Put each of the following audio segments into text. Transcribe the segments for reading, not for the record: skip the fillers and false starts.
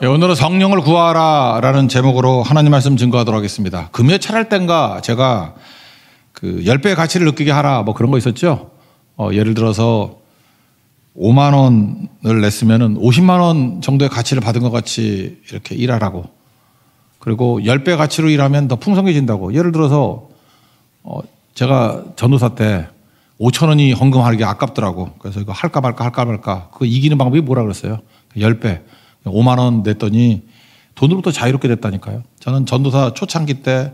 오늘은 성령을 구하라 라는 제목으로 하나님 말씀 증거하도록 하겠습니다. 금요 철할 땐가 제가 그 10배의 가치를 느끼게 하라 뭐 그런 거 있었죠. 예를 들어서 5만 원을 냈으면은 50만 원 정도의 가치를 받은 것 같이 이렇게 일하라고. 그리고 10배 가치로 일하면 더 풍성해진다고. 예를 들어서 제가 전도사 때 5천 원이 헌금하기 아깝더라고. 그래서 이거 할까 말까. 그거 이기는 방법이 뭐라 그랬어요? 10배. 5만 원 냈더니 돈으로부터 자유롭게 됐다니까요. 저는 전도사 초창기 때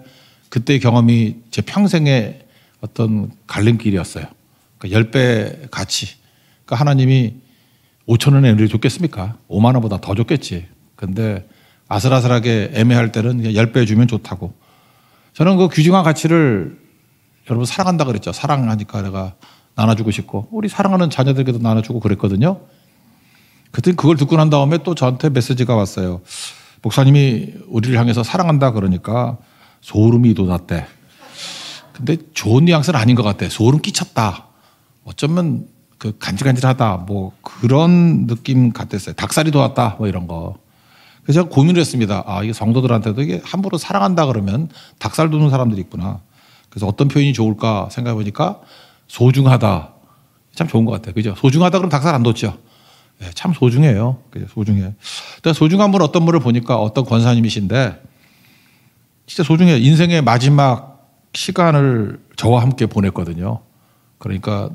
그때의 경험이 제 평생의 어떤 갈림길이었어요. 그러니까 10배 가치. 그러니까 하나님이 5천 원의 은혜를 줬겠습니까? 5만 원보다 더 줬겠지. 근데 아슬아슬하게 애매할 때는 10배 주면 좋다고. 저는 그 귀중한 가치를 여러분 사랑한다 그랬죠. 사랑하니까 내가 나눠주고 싶고 우리 사랑하는 자녀들에게도 나눠주고 그랬거든요. 그때 그걸 듣고 난 다음에 또 저한테 메시지가 왔어요. 목사님이 우리를 향해서 사랑한다 그러니까 소름이 돋았대. 근데 좋은 뉘앙스는 아닌 것 같아. 소름 끼쳤다. 어쩌면 그 간질간질하다. 뭐 그런 느낌 같았어요. 닭살이 돋았다. 뭐 이런 거. 그래서 제가 고민을 했습니다. 아, 이게 성도들한테도 이게 함부로 사랑한다 그러면 닭살 돋는 사람들이 있구나. 그래서 어떤 표현이 좋을까 생각해 보니까 소중하다. 참 좋은 것 같아요. 그죠? 소중하다 그러면 닭살 안 돋죠. 네, 참 소중해요. 소중해. 내가 소중한 분 어떤 분을 보니까 어떤 권사님이신데 진짜 소중해요. 인생의 마지막 시간을 저와 함께 보냈거든요. 그러니까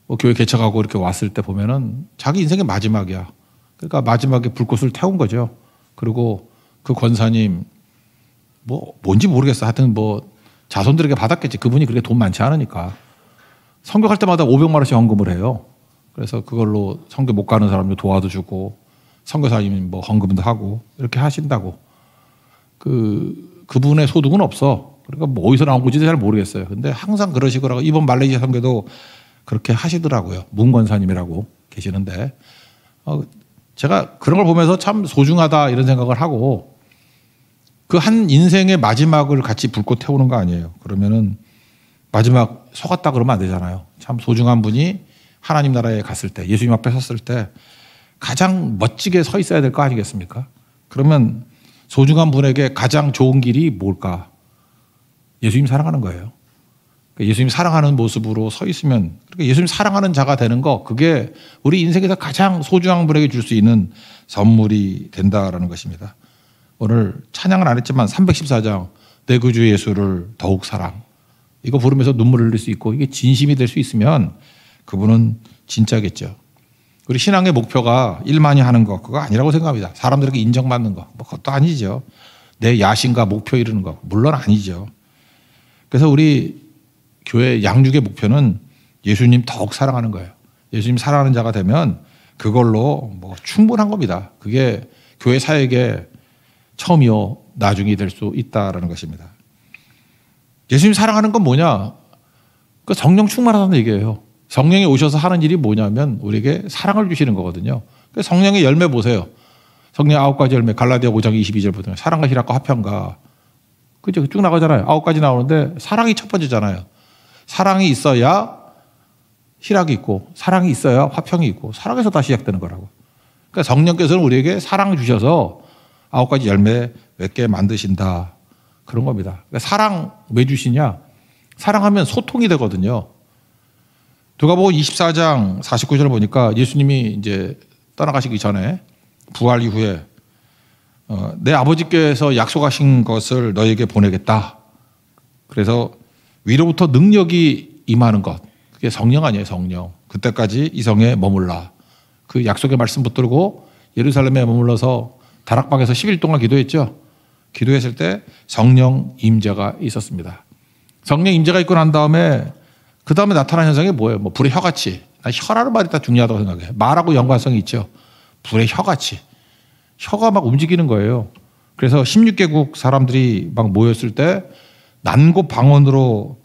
뭐 교회 개척하고 이렇게 왔을 때 보면은 자기 인생의 마지막이야. 그러니까 마지막에 불꽃을 태운 거죠. 그리고 그 권사님 뭐 뭔지 모르겠어. 하여튼 뭐 자손들에게 받았겠지. 그분이 그렇게 돈 많지 않으니까. 성교할 때마다 500만 원씩 헌금을 해요. 그래서 그걸로 성교 못 가는 사람들 도와도 주고 선교사님 뭐 헌금도 하고 이렇게 하신다고. 그분의 소득은 없어. 그러니까 뭐 어디서 나온 건지도 잘 모르겠어요. 근데 항상 그러시더라고요. 이번 말레이시아 선교도 그렇게 하시더라고요. 문권사님이라고 계시는데 제가 그런 걸 보면서 참 소중하다 이런 생각을 하고 그 한 인생의 마지막을 같이 불꽃 태우는 거 아니에요. 그러면은 마지막 속았다 그러면 안 되잖아요. 참 소중한 분이 하나님 나라에 갔을 때 예수님 앞에 섰을 때 가장 멋지게 서 있어야 될 거 아니겠습니까? 그러면 소중한 분에게 가장 좋은 길이 뭘까? 예수님 사랑하는 거예요. 예수님 사랑하는 모습으로 서 있으면 그러니까 예수님 사랑하는 자가 되는 거 그게 우리 인생에서 가장 소중한 분에게 줄 수 있는 선물이 된다라는 것입니다. 오늘 찬양은 안 했지만 314장 내 구주 예수를 더욱 사랑 이거 부르면서 눈물을 흘릴 수 있고 이게 진심이 될 수 있으면 그분은 진짜겠죠. 우리 신앙의 목표가 일 많이 하는 거 그거 아니라고 생각합니다. 사람들에게 인정받는 거 뭐 그것도 아니죠. 내 야심과 목표 이루는 거 물론 아니죠. 그래서 우리 교회 양육의 목표는 예수님 더욱 사랑하는 거예요. 예수님 사랑하는 자가 되면 그걸로 뭐 충분한 겁니다. 그게 교회 사역의 처음이요 나중이 될 수 있다라는 것입니다. 예수님 사랑하는 건 뭐냐? 그 성령 충만하다는 얘기예요. 성령이 오셔서 하는 일이 뭐냐면 우리에게 사랑을 주시는 거거든요. 성령의 열매 보세요. 성령의 9가지 열매 갈라디아 5장 22절부터 사랑과 희락과 화평과 그죠? 쭉 나가잖아요. 9가지 나오는데 사랑이 첫 번째잖아요. 사랑이 있어야 희락이 있고 사랑이 있어야 화평이 있고 사랑에서 다 시작되는 거라고. 그러니까 성령께서는 우리에게 사랑을 주셔서 9가지 열매 맺게 만드신다. 그런 겁니다. 그러니까 사랑 왜 주시냐? 사랑하면 소통이 되거든요. 누가복음 24장 49절을 보니까 예수님이 이제 떠나가시기 전에 부활 이후에 내 아버지께서 약속하신 것을 너에게 보내겠다. 그래서 위로부터 능력이 임하는 것. 그게 성령 아니에요, 성령. 그때까지 이 성에 머물라. 그 약속의 말씀 붙들고 예루살렘에 머물러서 다락방에서 10일 동안 기도했죠. 기도했을 때 성령 임재가 있었습니다. 성령 임재가 있고 난 다음에 그 다음에 나타난 현상이 뭐예요? 뭐 불의 혀같이. 혀라는 말이 다 중요하다고 생각해. 말하고 연관성이 있죠. 불의 혀같이. 혀가 막 움직이는 거예요. 그래서 16개국 사람들이 막 모였을 때 난고방언으로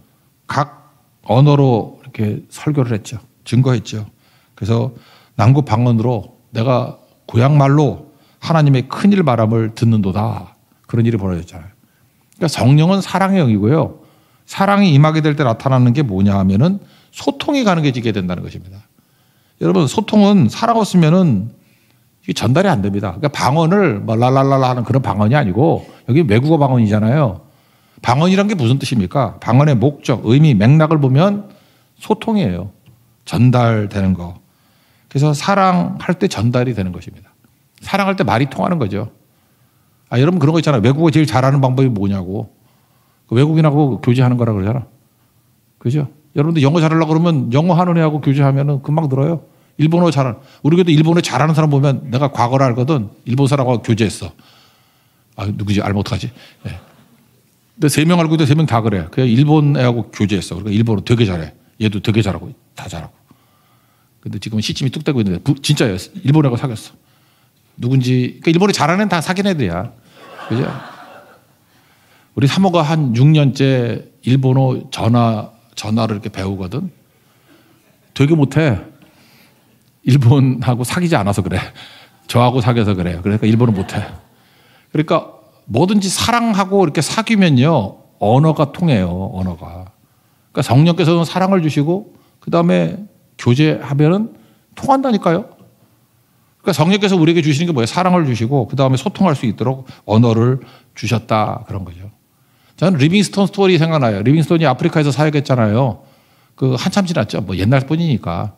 각 언어로 이렇게 설교를 했죠. 증거했죠. 그래서 난고방언으로 내가 고향말로 하나님의 큰일 바람을 듣는도다. 그런 일이 벌어졌잖아요. 그러니까 성령은 사랑의 영이고요. 사랑이 임하게 될 때 나타나는 게 뭐냐 하면은 소통이 가능해지게 된다는 것입니다. 여러분 소통은 사랑 없으면은 이게 전달이 안 됩니다. 그러니까 방언을 뭐 랄랄랄라 하는 그런 방언이 아니고 여기 외국어 방언이잖아요. 방언이란 게 무슨 뜻입니까? 방언의 목적, 의미, 맥락을 보면 소통이에요. 전달되는 거. 그래서 사랑할 때 전달이 되는 것입니다. 사랑할 때 말이 통하는 거죠. 여러분 그런 거 있잖아요. 외국어 제일 잘하는 방법이 뭐냐고. 외국인하고 교제하는 거라 그러잖아. 그죠? 여러분들 영어 잘하려고 그러면 영어 하는 애하고 교제하면 금방 늘어요. 일본어 우리도 일본어 잘하는 사람 보면 내가 과거를 알거든. 일본 사람하고 교제했어. 누구지? 알면 어떡하지? 네. 근데 3명 알고 있는데 3명 다 그래. 그냥 일본 애하고 교제했어. 그러니까 일본어 되게 잘해. 얘도 되게 잘하고 다 잘하고. 근데 지금 시침이 뚝 떼고 있는데 진짜예요. 일본 애하고 사귀었어. 누군지. 그러니까 일본에 잘하는 애는 다 사귄 애들이야. 그죠? 우리 사모가 한 6년째 일본어 전화를 이렇게 배우거든. 되게 못해. 일본하고 사귀지 않아서 그래. 저하고 사귀어서 그래요. 그러니까 일본어 못해. 그러니까 뭐든지 사랑하고 이렇게 사귀면요. 언어가 통해요. 언어가. 그러니까 성령께서는 사랑을 주시고 그 다음에 교제하면은 통한다니까요. 그러니까 성령께서 우리에게 주시는 게 뭐예요? 사랑을 주시고 그 다음에 소통할 수 있도록 언어를 주셨다. 그런 거죠. 저는 리빙스톤 스토리 생각나요. 리빙스톤이 아프리카에서 사역했잖아요. 한참 지났죠. 뭐 옛날 뿐이니까.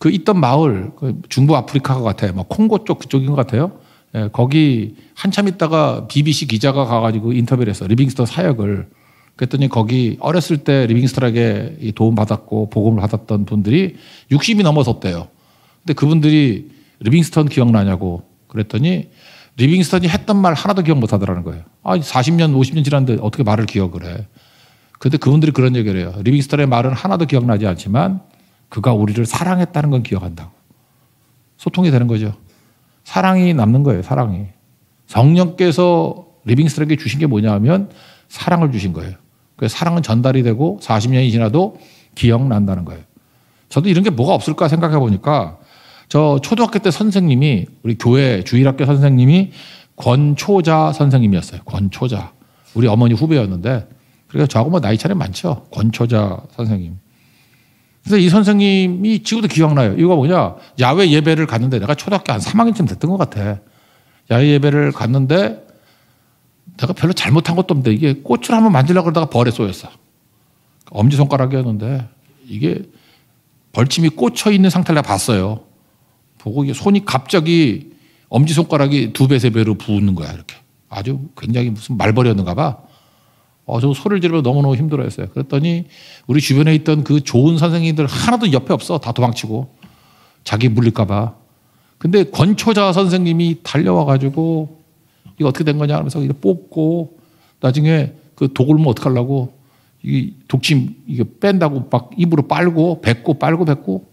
있던 마을, 중부 아프리카 같아요. 뭐 콩고 쪽 그쪽인 것 같아요. 예, 거기 한참 있다가 BBC 기자가 가가지고 인터뷰를 했어. 리빙스톤 사역을. 그랬더니 거기 어렸을 때 리빙스톤에게 도움받았고 복음을 받았던 분들이 60이 넘어섰대요. 근데 그분들이 리빙스톤 기억나냐고 그랬더니 리빙스톤이 했던 말 하나도 기억 못 하더라는 거예요. 40년, 50년 지났는데 어떻게 말을 기억을 해. 근데 그분들이 그런 얘기를 해요. 리빙스톤의 말은 하나도 기억나지 않지만 그가 우리를 사랑했다는 건 기억한다고. 소통이 되는 거죠. 사랑이 남는 거예요. 사랑이. 성령께서 리빙스톤에게 주신 게 뭐냐 하면 사랑을 주신 거예요. 그래서 사랑은 전달이 되고 40년이 지나도 기억난다는 거예요. 저도 이런 게 뭐가 없을까 생각해 보니까 저 초등학교 때 선생님이 우리 교회 주일학교 선생님이 권초자 선생님이었어요. 권초자. 우리 어머니 후배였는데 그러니까 저하고 뭐 나이 차이 많죠. 권초자 선생님. 그래서 이 선생님이 지금도 기억나요. 이거 뭐냐. 야외 예배를 갔는데 내가 초등학교 한 3학년쯤 됐던 것 같아. 야외 예배를 갔는데 내가 별로 잘못한 것도 없는데 이게 꽃을 한번 만지려고 그러다가 벌에 쏘였어. 엄지손가락이었는데 이게 벌침이 꽂혀 있는 상태를 내가 봤어요. 보고 이게 손이 갑자기 엄지손가락이 2배, 3배로 부는 거야. 이렇게. 아주 굉장히 무슨 말벌이었는가 봐. 저 소리를 지르면 너무너무 힘들어 했어요. 그랬더니 우리 주변에 있던 그 좋은 선생님들 하나도 옆에 없어. 다 도망치고. 자기 물릴까 봐. 근데 권초자 선생님이 달려와가지고 이거 어떻게 된 거냐 하면서 이거 뽑고 나중에 그 독을면 어떡하려고 이 독침 이거 뺀다고 막 입으로 빨고 뱉고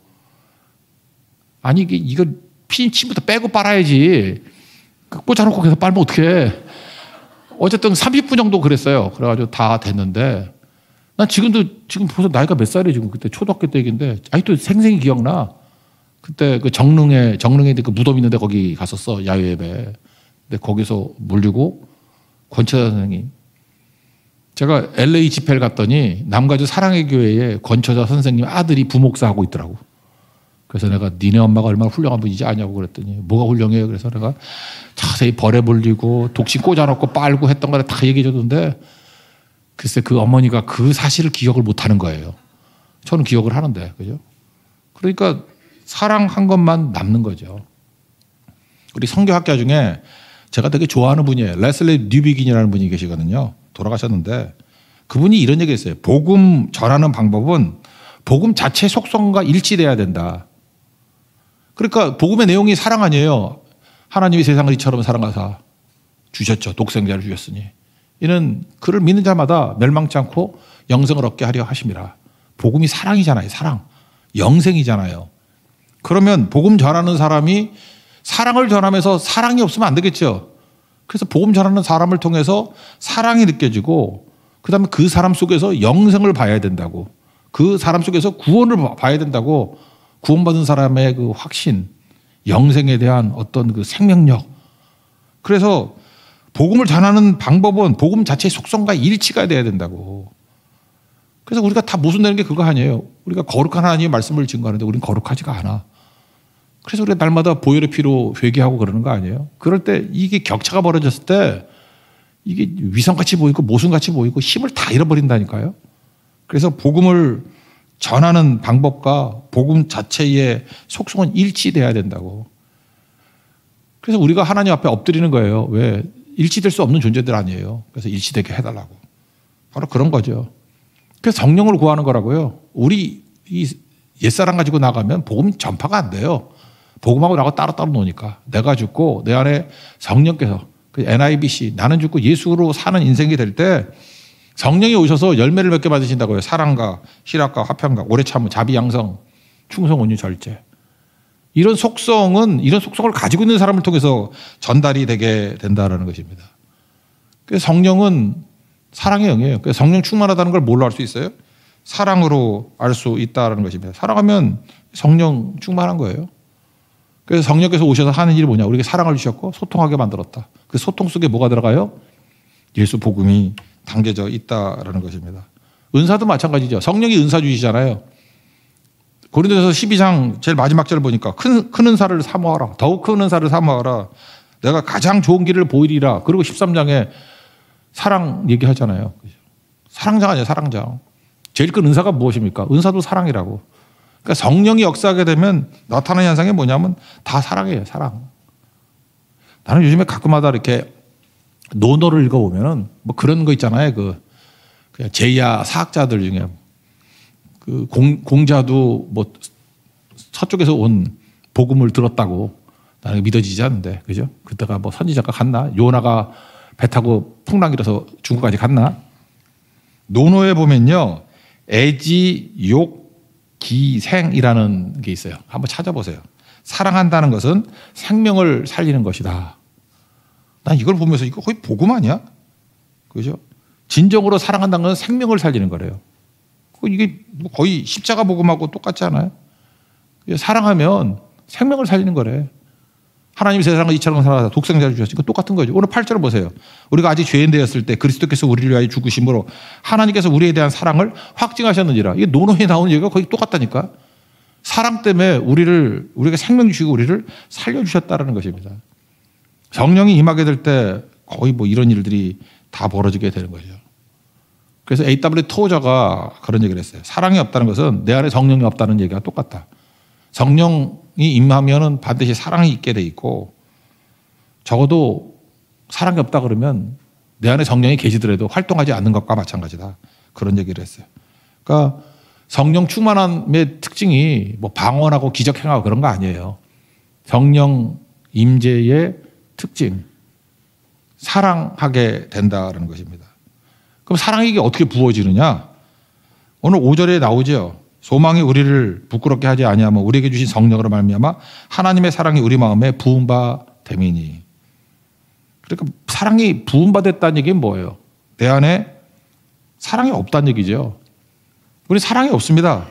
아니 이거 피임침부터 빼고 빨아야지. 꽂아놓고 계속 빨면 어떡해. 어쨌든 30분 정도 그랬어요. 그래가지고 다 됐는데 난 지금 벌써 나이가 몇 살이에요 지금. 그때 초등학교 때 얘기인데 아직도 생생히 기억나. 그때 그 정릉에 그 무덤 있는데 거기 갔었어. 야외 예배. 근데 거기서 물리고 권초자 선생님. 제가 LA 집회를 갔더니 남가주 사랑의 교회에 권초자 선생님 아들이 부목사하고 있더라고. 그래서 내가 니네 엄마가 얼마나 훌륭한 분이지 아냐고 그랬더니 뭐가 훌륭해요? 그래서 내가 자세히 벌에 물리고 독침 꽂아놓고 빨고 했던 거를 다 얘기해 줬는데 글쎄 그 어머니가 그 사실을 기억을 못 하는 거예요. 저는 기억을 하는데. 그죠? 그러니까 사랑한 것만 남는 거죠. 우리 선교학자 중에 제가 되게 좋아하는 분이에요. 레슬리 뉴비긴이라는 분이 계시거든요. 돌아가셨는데 그분이 이런 얘기 했어요. 복음 전하는 방법은 복음 자체 속성과 일치돼야 된다. 그러니까 복음의 내용이 사랑 아니에요. 하나님이 세상을 이처럼 사랑하사 주셨죠. 독생자를 주셨으니. 이는 그를 믿는 자마다 멸망치 않고 영생을 얻게 하려 하심이라. 복음이 사랑이잖아요. 사랑. 영생이잖아요. 그러면 복음 전하는 사람이 사랑을 전하면서 사랑이 없으면 안 되겠죠. 그래서 복음 전하는 사람을 통해서 사랑이 느껴지고 그다음에 그 사람 속에서 영생을 봐야 된다고. 그 사람 속에서 구원을 봐야 된다고. 구원받은 사람의 그 확신, 영생에 대한 어떤 그 생명력. 그래서 복음을 전하는 방법은 복음 자체의 속성과 일치가 돼야 된다고. 그래서 우리가 다 모순되는 게 그거 아니에요. 우리가 거룩한 하나님의 말씀을 증거하는데 우리는 거룩하지가 않아. 그래서 우리가 날마다 보혈의 피로 회개하고 그러는 거 아니에요? 그럴 때 이게 격차가 벌어졌을 때 이게 위선같이 보이고 모순같이 보이고 힘을 다 잃어버린다니까요. 그래서 복음을 전하는 방법과 복음 자체의 속성은 일치돼야 된다고. 그래서 우리가 하나님 앞에 엎드리는 거예요. 왜? 일치될 수 없는 존재들 아니에요. 그래서 일치되게 해달라고. 바로 그런 거죠. 그래서 성령을 구하는 거라고요. 우리 이 옛사람 가지고 나가면 복음 전파가 안 돼요. 복음하고 나하고 따로따로 노니까. 내가 죽고 내 안에 성령께서 그 NIBC 나는 죽고 예수로 사는 인생이 될 때 성령이 오셔서 열매를 몇 개 받으신다고요. 사랑과 희락과 화평과 오래 참음 자비 양성 충성 온유 절제. 이런 속성을 가지고 있는 사람을 통해서 전달이 되게 된다라는 것입니다. 그래서 성령은 사랑의 영이에요. 그래서 성령 충만하다는 걸 뭘로 알 수 있어요? 사랑으로 알 수 있다라는 것입니다. 사랑하면 성령 충만한 거예요. 그래서 성령께서 오셔서 하는 일이 뭐냐? 우리에게 사랑을 주셨고 소통하게 만들었다. 그 소통 속에 뭐가 들어가요? 예수 복음이 담겨져 있다라는 것입니다. 은사도 마찬가지죠. 성령이 은사 주시잖아요. 고린도전서 12장 제일 마지막 절 보니까 큰 은사를 사모하라. 더욱 큰 은사를 사모하라. 내가 가장 좋은 길을 보이리라. 그리고 13장에 사랑 얘기하잖아요. 사랑장 아니에요. 사랑장. 제일 큰 은사가 무엇입니까? 은사도 사랑이라고. 그러니까 성령이 역사하게 되면 나타나는 현상이 뭐냐면 다 사랑이에요. 사랑. 나는 요즘에 가끔마다 이렇게 논어를 읽어보면은 뭐 그런 거 있잖아요. 그냥 제야 사학자들 중에 그 공자도 뭐 서쪽에서 온 복음을 들었다고 나는 믿어지지 않는데, 그죠? 그때가 뭐 선지자가 갔나? 요나가 배 타고 풍랑이라서 중국까지 갔나? 논어에 보면요, 애지, 욕, 기, 생이라는 게 있어요. 한번 찾아보세요. 사랑한다는 것은 생명을 살리는 것이다. 난 이걸 보면서 이거 거의 복음 아니야? 그죠? 진정으로 사랑한다는 것은 생명을 살리는 거래요. 이게 거의 십자가 복음하고 똑같지 않아요? 사랑하면 생명을 살리는 거래. 하나님이 세상을 이처럼 사랑하사 독생자를 주셨으니까 똑같은 거죠. 오늘 8절을 보세요. 우리가 아직 죄인 되었을 때 그리스도께서 우리를 위하여 죽으심으로 하나님께서 우리에 대한 사랑을 확증하셨느니라. 이게 논어에 나오는 얘기가 거의 똑같다니까. 사랑 때문에 우리가 생명 주시고 우리를 살려주셨다는 것입니다. 성령이 임하게 될 때 거의 뭐 이런 일들이 다 벌어지게 되는 거죠. 그래서 A.W. 토저가 그런 얘기를 했어요. 사랑이 없다는 것은 내 안에 성령이 없다는 얘기가 똑같다. 성령이 임하면은 반드시 사랑이 있게 돼 있고, 적어도 사랑이 없다 그러면 내 안에 성령이 계시더라도 활동하지 않는 것과 마찬가지다. 그런 얘기를 했어요. 그러니까 성령 충만함의 특징이 뭐 방언하고 기적 행하고 그런 거 아니에요. 성령 임재의 특징, 사랑하게 된다는 것입니다. 그럼 사랑이 어떻게 부어지느냐? 오늘 5절에 나오죠. 소망이 우리를 부끄럽게 하지 아니하며 우리에게 주신 성령으로 말미암아 하나님의 사랑이 우리 마음에 부은 바 됨이니. 그러니까 사랑이 부은 바 됐다는 얘기는 뭐예요? 내 안에 사랑이 없다는 얘기죠. 우리 사랑이 없습니다.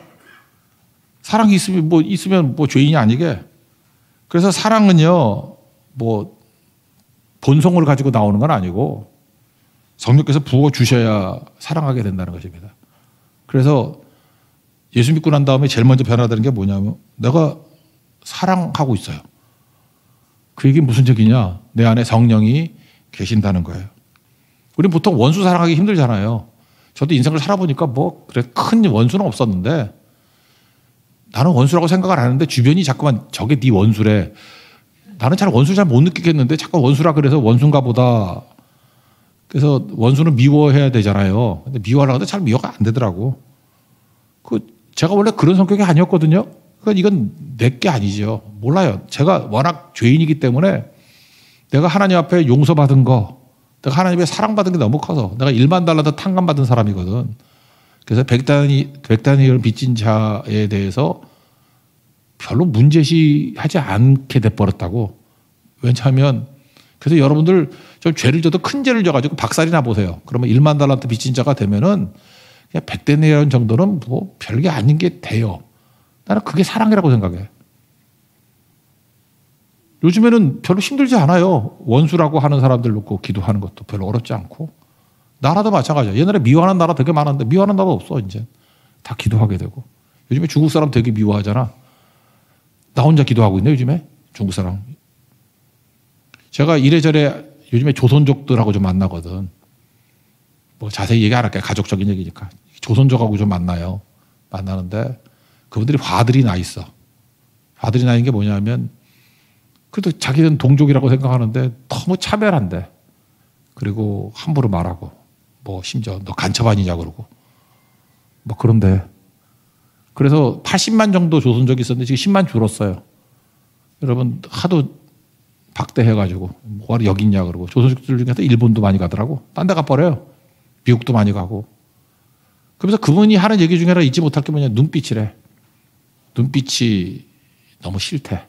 사랑이 있으면 죄인이 아니게. 그래서 사랑은요, 본성을 가지고 나오는 건 아니고 성령께서 부어 주셔야 사랑하게 된다는 것입니다. 그래서 예수 믿고 난 다음에 제일 먼저 변화되는 게 뭐냐면 내가 사랑하고 있어요. 그 얘기는 무슨 얘기냐? 내 안에 성령이 계신다는 거예요. 우리는 보통 원수 사랑하기 힘들잖아요. 저도 인생을 살아보니까 큰 원수는 없었는데 나는 원수라고 생각을 안 하는데 주변이 자꾸만 저게 네 원수래. 나는 원수를 잘 못 느끼겠는데 자꾸 원수라 그래서 원수인가 보다. 그래서 원수는 미워해야 되잖아요. 근데 미워하려고 하는데 잘 미워가 안 되더라고. 제가 원래 그런 성격이 아니었거든요. 그러니까 이건 내 게 아니죠. 몰라요. 제가 워낙 죄인이기 때문에 내가 하나님 앞에 용서받은 거, 내가 하나님의 사랑받은 게 너무 커서 내가 1만 달러도 탕감받은 사람이거든. 그래서 백다니엘 빚진 자에 대해서 별로 문제시하지 않게 돼버렸다고. 왜냐하면 그래서 여러분들 좀 죄를 져도 큰 죄를 져가지고 박살이나 보세요. 그러면 1만 달러한테 빚진 자가 되면은 그냥 백대내연 정도는 별게 아닌 게 돼요. 나는 그게 사랑이라고 생각해. 요즘에는 별로 힘들지 않아요. 원수라고 하는 사람들 놓고 기도하는 것도 별로 어렵지 않고. 나라도 마찬가지야. 옛날에 미워하는 나라 되게 많았는데 미워하는 나라 없어, 이제. 다 기도하게 되고. 요즘에 중국 사람 되게 미워하잖아. 나 혼자 기도하고 있네, 요즘에. 중국 사람. 제가 이래저래 요즘에 조선족들하고 좀 만나거든. 뭐 자세히 얘기 안 할게요. 가족적인 얘기니까. 조선족하고 좀 만나요. 만나는데 그분들이 화들이 나 있어. 화들이 나 있는 게 뭐냐면 그래도 자기는 동족이라고 생각하는데 너무 차별한데. 그리고 함부로 말하고 뭐 심지어 너 간첩 아니냐 그러고 뭐 그런데 그래서 80만 정도 조선족이 있었는데 지금 10만 줄었어요. 여러분 하도 박대해가지고 뭐하러 여기 있냐 그러고 조선족들 중에서 일본도 많이 가더라고. 딴 데 가버려요. 미국도 많이 가고. 그러면서 그분이 하는 얘기 중에 하나 잊지 못할 게 뭐냐 눈빛이래. 눈빛이 너무 싫대.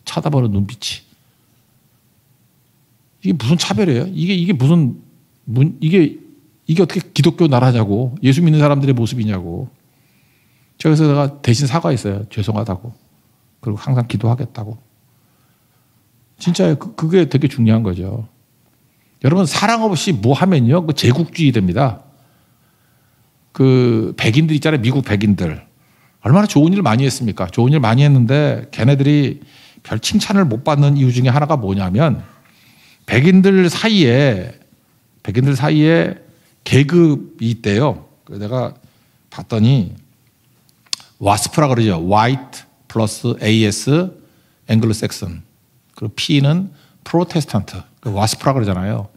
쳐다보는 눈빛이. 이게 무슨 차별이에요? 이게 무슨 이게 어떻게 기독교 나라냐고 예수 믿는 사람들의 모습이냐고. 그래서 내가 대신 사과했어요. 죄송하다고. 그리고 항상 기도하겠다고. 진짜 그게 되게 중요한 거죠. 여러분 사랑 없이 뭐 하면요 그 제국주의 됩니다. 그 백인들 있잖아요. 미국 백인들 얼마나 좋은 일 많이 했습니까? 좋은 일 많이 했는데 걔네들이 별 칭찬을 못 받는 이유 중에 하나가 뭐냐면 백인들 사이에 계급이 있대요. 내가 봤더니 와스프라 그러죠. White 플러스 AS 앵글로색슨. 그리고 P는 프로테스탄트. 와스프라 그러잖아요.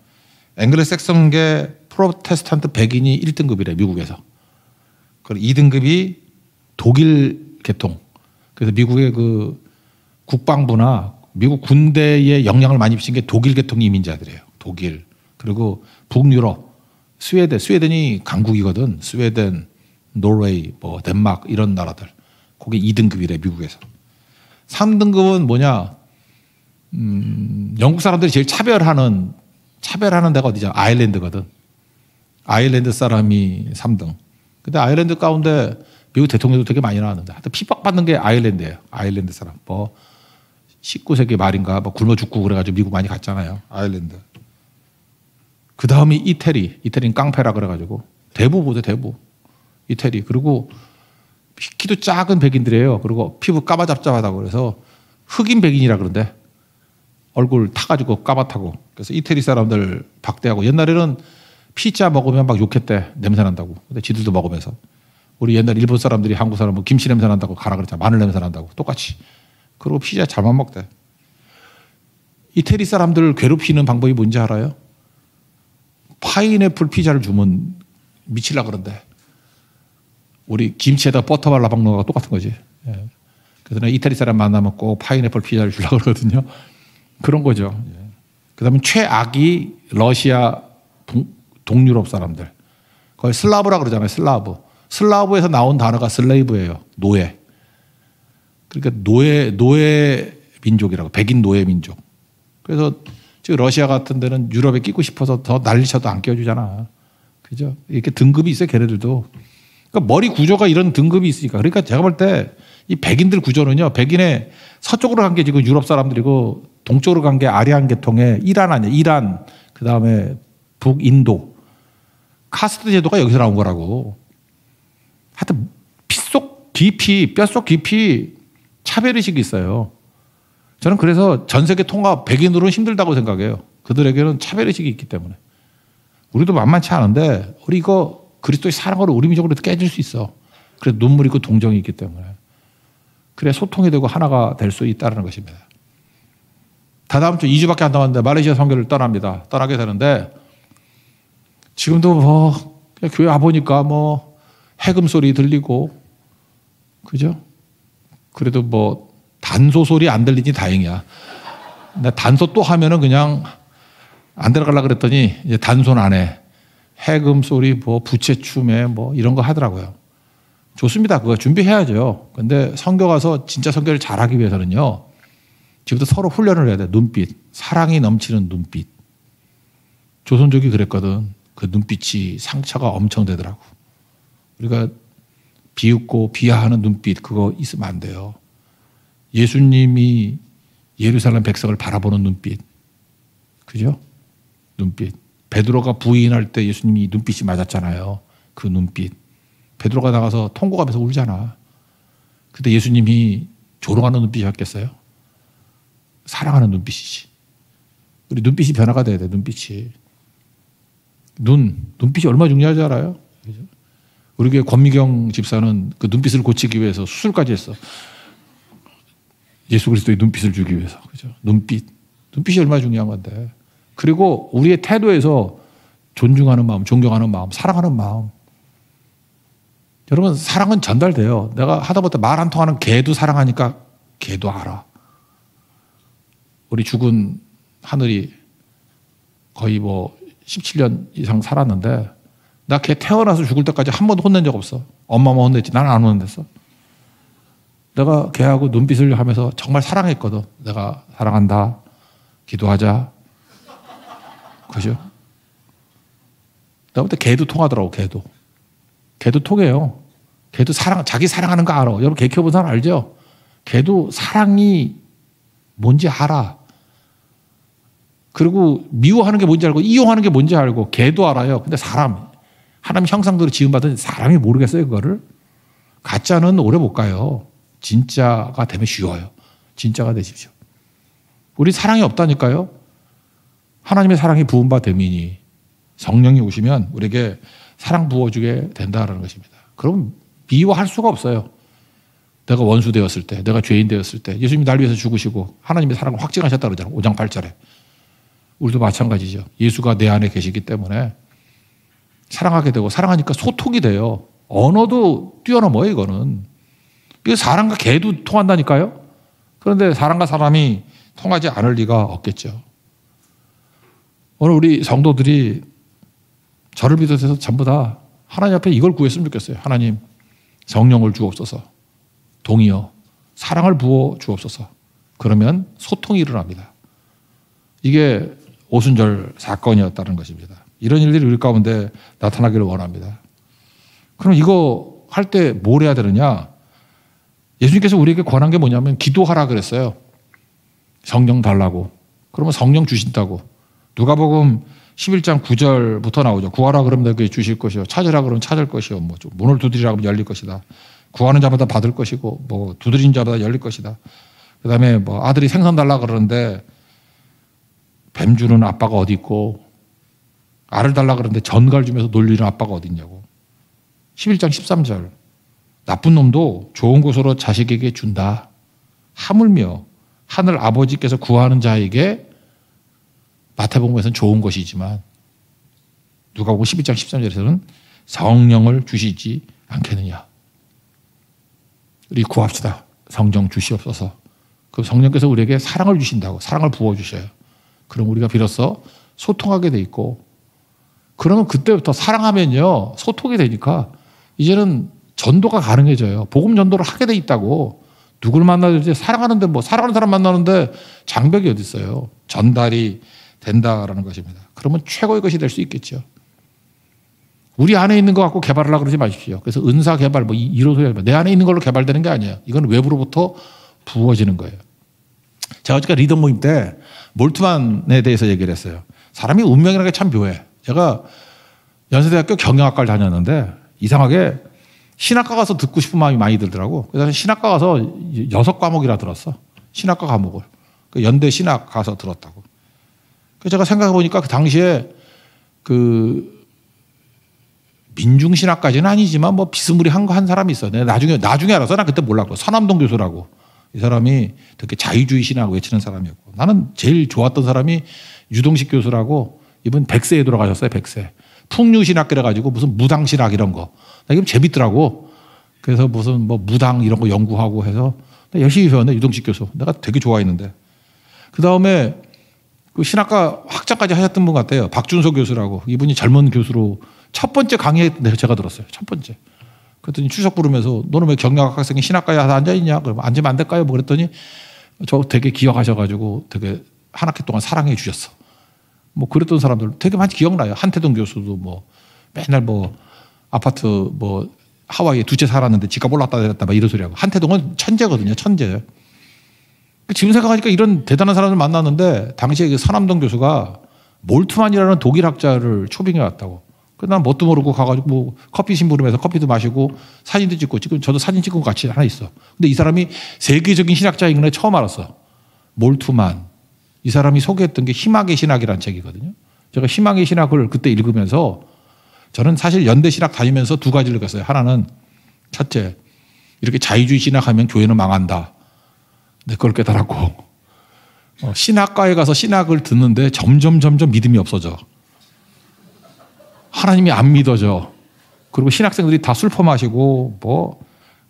앵글로색슨계 프로테스탄트 백인이 1등급이래 미국에서. 그리고 2등급이 독일 계통. 그래서 미국의 그 국방부나 미국 군대에 영향을 많이 미친 게 독일 계통 이민자들이에요. 독일. 그리고 북유럽, 스웨덴이 강국이거든. 스웨덴, 노르웨이, 뭐 덴마크 이런 나라들. 그게 2등급이래 미국에서. 3등급은 뭐냐? 영국 사람들이 제일 차별하는 데가 어디냐? 아일랜드거든. 아일랜드 사람이 3등. 근데 아일랜드 가운데 미국 대통령도 되게 많이 나왔는데 하여튼 핍박받는 게 아일랜드예요. 아일랜드 사람. 뭐 19세기 말인가 뭐 굶어 죽고 그래가지고 미국 많이 갔잖아요. 아일랜드. 그 다음이 이태리는 깡패라 그래가지고 대부 보죠. 대부. 이태리. 그리고 키도 작은 백인들이에요. 그리고 피부 까마잡잡하다고 그래서 흑인 백인이라 그러는데 얼굴 타가지고 까맣다고. 그래서 이태리 사람들 박대하고 옛날에는 피자 먹으면 막 욕했대. 냄새 난다고. 근데 지들도 먹으면서. 우리 옛날 일본 사람들이 한국 사람 뭐 김치 냄새 난다고 가라 그랬잖아. 마늘 냄새 난다고. 똑같이. 그리고 피자 잘만 먹대. 이태리 사람들을 괴롭히는 방법이 뭔지 알아요? 파인애플 피자를 주면 미칠라 그런데. 우리 김치에다 버터 발라 먹는 거랑 똑같은 거지. 예. 그래서 내가 이태리 사람 만나면 꼭 파인애플 피자를 주려고 그러거든요. 그런 거죠. 예. 그 다음에 최악이 러시아 동유럽 사람들. 그걸 슬라브라 그러잖아요. 슬라브에서 나온 단어가 슬레이브예요. 노예. 그러니까 노예 민족이라고. 백인 노예 민족. 그래서 지금 러시아 같은 데는 유럽에 끼고 싶어서 더 난리쳐도 안 끼워주잖아. 그죠? 이렇게 등급이 있어요. 걔네들도. 그러니까 머리 구조가 이런 등급이 있으니까. 그러니까 제가 볼 때 이 백인들 구조는요. 백인의 서쪽으로 간 게 지금 유럽 사람들이고 동쪽으로 간 게 아리안 계통의 이란 아니야. 이란. 그다음에 북인도. 카스트 제도가 여기서 나온 거라고. 하여튼 뼛속 깊이 차별의식이 있어요. 저는 그래서 전 세계 통합 백인으로는 힘들다고 생각해요. 그들에게는 차별의식이 있기 때문에. 우리도 만만치 않은데 우리 이거 그리스도의 사랑으로 우리 민족으로 깨질 수 있어. 그래서 눈물이 있고 동정이 있기 때문에. 그래 소통이 되고 하나가 될 수 있다는 것입니다. 다다음 주 2주밖에 안 남았는데 말레이시아 선교를 떠납니다. 떠나게 되는데 지금도 뭐 교회 와보니까 뭐 해금 소리 들리고 그죠? 그래도 뭐 단소 소리 안 들리니 다행이야. 근데 단소 또 하면은 그냥 안 들어가려고 그랬더니 이제 단소는 안 해. 해금 소리, 뭐 부채춤에 뭐 이런 거 하더라고요. 좋습니다. 그거 준비해야죠. 근데 선교 가서 진짜 선교를 잘하기 위해서는요. 지금부터 서로 훈련을 해야 돼. 눈빛. 사랑이 넘치는 눈빛. 조선족이 그랬거든. 그 눈빛이 상처가 엄청 되더라고. 우리가 비웃고 비하하는 눈빛 그거 있으면 안 돼요. 예수님이 예루살렘 백성을 바라보는 눈빛. 그죠? 눈빛. 베드로가 부인할 때 예수님이 눈빛이 맞았잖아요. 그 눈빛. 베드로가 나가서 통곡하면서 울잖아. 그때 예수님이 조롱하는 눈빛이었겠어요? 사랑하는 눈빛이지. 우리 눈빛이 변화가 돼야 돼, 눈빛이. 눈빛이 얼마나 중요하지 알아요? 그죠? 우리 교회 권미경 집사는 그 눈빛을 고치기 위해서 수술까지 했어. 예수 그리스도의 눈빛을 주기 위해서. 그죠? 눈빛이 얼마나 중요한 건데. 그리고 우리의 태도에서 존중하는 마음, 존경하는 마음, 사랑하는 마음. 여러분, 사랑은 전달돼요. 내가 하다못해 말 안 통하는 개도 사랑하니까 개도 알아. 우리 죽은 하늘이 거의 17년 이상 살았는데 나 걔 태어나서 죽을 때까지 한 번도 혼낸 적 없어. 엄마만 혼냈지. 나는 안 혼냈어. 내가 걔하고 눈빛을 하면서 정말 사랑했거든. 내가 사랑한다. 기도하자. 그죠? 내가 볼 때 걔도 통하더라고, 걔도. 걔도 통해요. 걔도 자기 사랑하는 거 알아. 여러분, 개 키워본 사람 알죠? 걔도 사랑이 뭔지 알아. 그리고 미워하는 게 뭔지 알고, 이용하는 게 뭔지 알고, 걔도 알아요. 근데 하나님 형상대로 지음받은 사람이 모르겠어요, 그거를. 가짜는 오래 못 가요. 진짜가 되면 쉬워요. 진짜가 되십시오. 우리 사랑이 없다니까요. 하나님의 사랑이 부은 바 되미니 성령이 오시면 우리에게 사랑 부어주게 된다는 것입니다. 그럼 미워할 수가 없어요. 내가 원수 되었을 때, 내가 죄인 되었을 때 예수님이 날 위해서 죽으시고 하나님의 사랑을 확증하셨다 그러잖아요. 5장 8절에. 우리도 마찬가지죠. 예수가 내 안에 계시기 때문에 사랑하게 되고 사랑하니까 소통이 돼요. 언어도 뛰어넘어요, 이거는. 이거 사람과 개도 통한다니까요. 그런데 사람과 사람이 통하지 않을 리가 없겠죠. 오늘 우리 성도들이 저를 비롯해서 전부 다 하나님 앞에 이걸 구했으면 좋겠어요. 하나님, 성령을 주옵소서. 동의어, 사랑을 부어 주옵소서. 그러면 소통이 일어납니다. 이게 오순절 사건이었다는 것입니다. 이런 일들이 우리 가운데 나타나기를 원합니다. 그럼 이거 할 때 뭘 해야 되느냐? 예수님께서 우리에게 권한 게 뭐냐면 기도하라 그랬어요. 성령 달라고. 그러면 성령 주신다고. 누가복음 11장 9절부터 나오죠. 구하라 그러면 너에게 주실 것이요. 찾으라 그러면 찾을 것이요. 문을 두드리라 그러면 열릴 것이다. 구하는 자마다 받을 것이고 두드리는 자마다 열릴 것이다. 그다음에 아들이 생선 달라 그러는데 뱀 주는 아빠가 어디 있고 알을 달라 그러는데 전갈 주면서 놀리는 아빠가 어디 있냐고. 11장 13절. 나쁜 놈도 좋은 곳으로 자식에게 준다. 하물며 하늘 아버지께서 구하는 자에게 마태복음에서는 좋은 것이지만 누가복음 12장 13절에서는 성령을 주시지 않겠느냐. 우리 구합시다. 성령 주시옵소서. 그럼 성령께서 우리에게 사랑을 주신다고. 사랑을 부어주셔요. 그럼 우리가 비로소 소통하게 돼 있고 그러면 그때부터 사랑하면요. 소통이 되니까 이제는 전도가 가능해져요. 복음 전도를 하게 돼 있다고. 누굴 만나든지 사랑하는데 사랑하는 사람 만나는데 장벽이 어디 있어요. 전달이 된다라는 것입니다. 그러면 최고의 것이 될 수 있겠죠. 우리 안에 있는 거 갖고 개발하려고 그러지 마십시오. 그래서 은사 개발, 이로소야 내 안에 있는 걸로 개발되는 게 아니에요. 이건 외부로부터 부어지는 거예요. 제가 어저께 리더 모임 때 몰트만에 대해서 얘기를 했어요. 사람이 운명이라는 게 참 묘해. 제가 연세대학교 경영학과를 다녔는데 이상하게 신학과 가서 듣고 싶은 마음이 많이 들더라고. 그래서 신학과 가서 6과목이라 들었어. 신학과 과목을. 연대 신학 가서 들었다고. 그래서 제가 생각해 보니까 그 당시에 민중신학까지는 아니지만 비스무리한 거 한 사람이 있어. 내가 나중에 알아서 나 그때 몰랐고. 서남동 교수라고. 이 사람이 되게 자유주의 신학을 외치는 사람이었고. 나는 제일 좋았던 사람이 유동식 교수라고 이분 100세에 돌아가셨어요. 100세. 풍류신학 그래가지고 무슨 무당신학 이런 거. 나 이거 재밌더라고. 그래서 무슨 무당 이런 거 연구하고 해서 열심히 배웠네. 유동식 교수. 내가 되게 좋아했는데. 그 다음에 그 신학과 학자까지 하셨던 분 같아요. 박준소 교수라고. 이분이 젊은 교수로 첫 번째 강의에 제가 들었어요. 첫 번째. 그랬더니 추석 부르면서 너는 왜 경영학 학생이 신학과에 앉아있냐? 그러면 앉으면 안 될까요? 그랬더니 저 되게 기억하셔가지고 되게 한 학기 동안 사랑해 주셨어. 그랬던 사람들 되게 많이 기억나요. 한태동 교수도 맨날 아파트 하와이에 2채 살았는데 집값 올랐다 내렸다 이런 소리 하고. 한태동은 천재거든요. 천재. 지금 생각하니까 이런 대단한 사람을 만났는데 당시에 그 서남동 교수가 몰트만이라는 독일 학자를 초빙해 왔다고. 난 뭣도 모르고 가가지고 뭐 커피 심부름해서 커피도 마시고 사진도 찍고 지금 저도 사진 찍은 거 같이 하나 있어. 근데 이 사람이 세계적인 신학자인 걸 처음 알았어. 몰트만. 이 사람이 소개했던 게 희망의 신학이라는 책이거든요. 제가 희망의 신학을 그때 읽으면서 저는 사실 연대 신학 다니면서 두 가지를 읽었어요. 하나는 첫째, 이렇게 자유주의 신학하면 교회는 망한다. 근데 그걸 깨달았고 신학과에 가서 신학을 듣는데 점점 믿음이 없어져. 하나님이 안 믿어져. 그리고 신학생들이 다 술 퍼마시고 뭐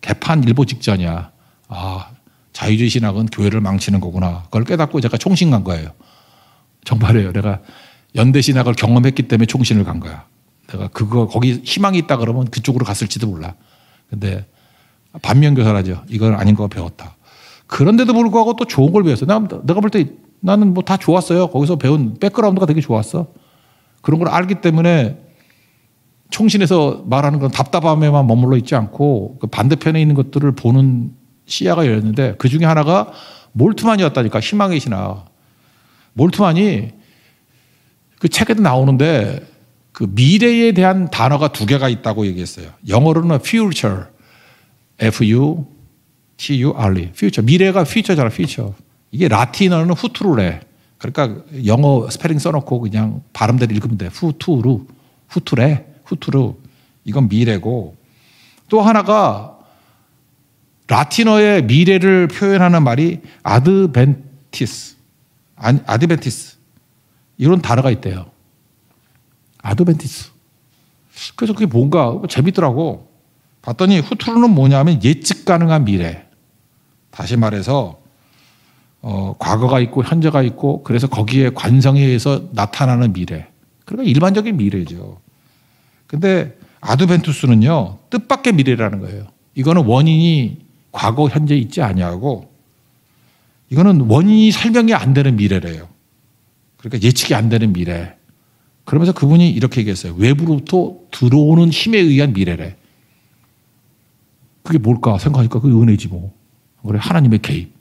개판 일보 직전이야. 아, 자유주의 신학은 교회를 망치는 거구나. 그걸 깨닫고 제가 총신 간 거예요. 정말이에요. 내가 연대 신학을 경험했기 때문에 총신을 간 거야. 내가 거기 희망이 있다 그러면 그쪽으로 갔을지도 몰라. 근데 반면교사라죠. 이건 아닌 거 배웠다. 그런데도 불구하고 또 좋은 걸 배웠어요. 내가 볼 때 나는 뭐 다 좋았어요. 거기서 배운 백그라운드가 되게 좋았어. 그런 걸 알기 때문에 총신에서 말하는 건 답답함에만 머물러 있지 않고 그 반대편에 있는 것들을 보는 시야가 열렸는데 그 중에 하나가 몰트만이었다니까. 희망의 신학. 몰트만이 그 책에도 나오는데 그 미래에 대한 단어가 두 개가 있다고 얘기했어요. 영어로는 future, F-U-T-U-R-E, future. 미래가 future잖아, future. 이게 라틴어는 후투르래. 그러니까 영어 스페링 써놓고 그냥 발음대로 읽으면 돼. 후투르, 후투래, 후투르. 이건 미래고 또 하나가 라틴어의 미래를 표현하는 말이 아드벤티스. 이런 단어가 있대요. 아드벤티스. 그래서 그게 뭔가 재밌더라고. 봤더니 후투르는 뭐냐면 예측 가능한 미래. 다시 말해서 과거가 있고 현재가 있고 그래서 거기에 관성에 의해서 나타나는 미래. 그러니까 일반적인 미래죠. 근데 아드벤투스는요. 뜻밖의 미래라는 거예요. 이거는 원인이 과거 현재 있지 아니하고 이거는 원인이 설명이 안 되는 미래래요. 그러니까 예측이 안 되는 미래. 그러면서 그분이 이렇게 얘기했어요. 외부로부터 들어오는 힘에 의한 미래래. 그게 뭘까 생각하니까 그게 은혜지 뭐. 그래, 하나님의 개입.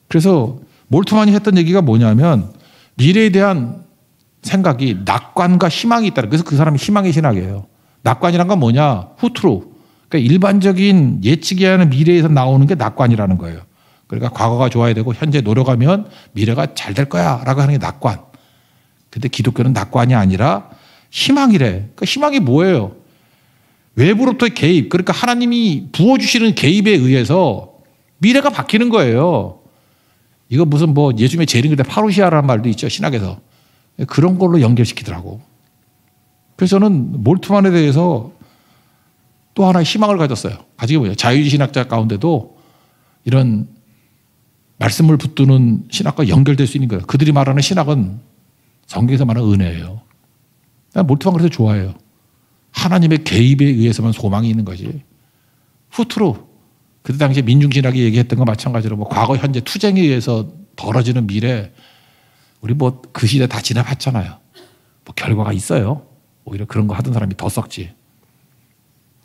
그래서 몰트만이 했던 얘기가 뭐냐면 미래에 대한 생각이 낙관과 희망이 있다. 그래서 그 사람이 희망의 신학이에요. 낙관이란 건 뭐냐? 후트루. 그러니까 일반적인 예측이 하는 미래에서 나오는 게 낙관이라는 거예요. 그러니까 과거가 좋아야 되고 현재 노력하면 미래가 잘 될 거야 라고 하는 게 낙관. 근데 기독교는 낙관이 아니라 희망이래. 그러니까 희망이 뭐예요? 외부로부터의 개입. 그러니까 하나님이 부어주시는 개입에 의해서 미래가 바뀌는 거예요. 이거 무슨 뭐 예수님의 재림일 때 파루시아라는 말도 있죠. 신학에서. 그런 걸로 연결시키더라고. 그래서 저는 몰트만에 대해서 또 하나의 희망을 가졌어요. 가지게 뭐예요? 자유주의 신학자 가운데도 이런 말씀을 붙드는 신학과 연결될 수 있는 거예요. 그들이 말하는 신학은 성경에서 말하는 은혜예요. 난 몰트만 그래서 좋아해요. 하나님의 개입에 의해서만 소망이 있는 거지. 후트루. 그때 당시에 민중신학이 얘기했던 거 마찬가지로 뭐 과거, 현재 투쟁에 의해서 벌어지는 미래. 우리 뭐 그 시대 다 지나봤잖아요. 뭐 결과가 있어요. 오히려 그런 거 하던 사람이 더 썩지.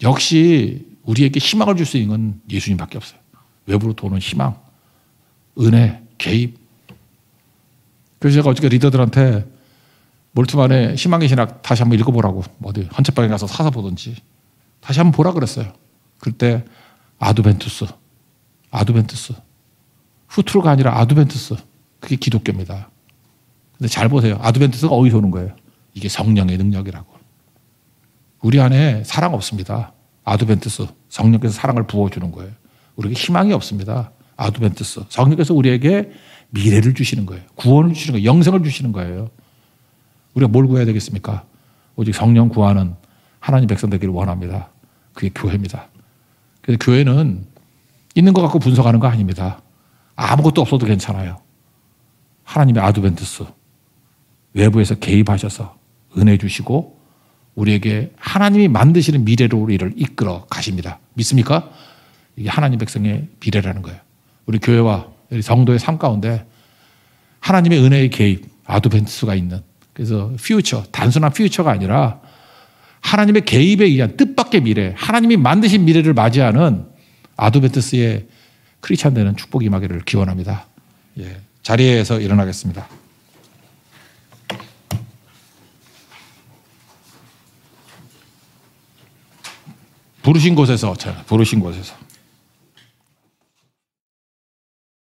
역시 우리에게 희망을 줄 수 있는 건 예수님밖에 없어요. 외부로 도는 희망, 은혜, 개입. 그래서 제가 어저께 리더들한테 몰트만의 희망의 신학 다시 한번 읽어보라고 어디 헌책방에 가서 사서 보든지 다시 한번 보라 그랬어요. 그때 아드벤투스, 후트루가 아니라 아드벤투스. 그게 기독교입니다. 근데 잘 보세요. 아드벤투스가 어디서 오는 거예요? 이게 성령의 능력이라고. 우리 안에 사랑 없습니다. 아드벤투스, 성령께서 사랑을 부어주는 거예요. 우리에게 희망이 없습니다. 아드벤투스, 성령께서 우리에게 미래를 주시는 거예요. 구원을 주시는 거예요. 영생을 주시는 거예요. 우리가 뭘 구해야 되겠습니까? 오직 성령 구하는 하나님 백성 되기를 원합니다. 그게 교회입니다. 그래서 교회는 있는 것 갖고 분석하는 거 아닙니다. 아무것도 없어도 괜찮아요. 하나님의 아드벤투스, 외부에서 개입하셔서 은혜 주시고 우리에게 하나님이 만드시는 미래로 우리를 이끌어 가십니다. 믿습니까? 이게 하나님 백성의 미래라는 거예요. 우리 교회와 우리 성도의 삶 가운데 하나님의 은혜의 개입, 아드벤투스가 있는, 그래서 퓨처, 단순한 퓨처가 아니라 하나님의 개입에 의한 뜻밖의 미래, 하나님이 만드신 미래를 맞이하는 아드벤투스의 크리스찬 되는 축복이 임하기를 기원합니다. 예, 자리에서 일어나겠습니다. 부르신 곳에서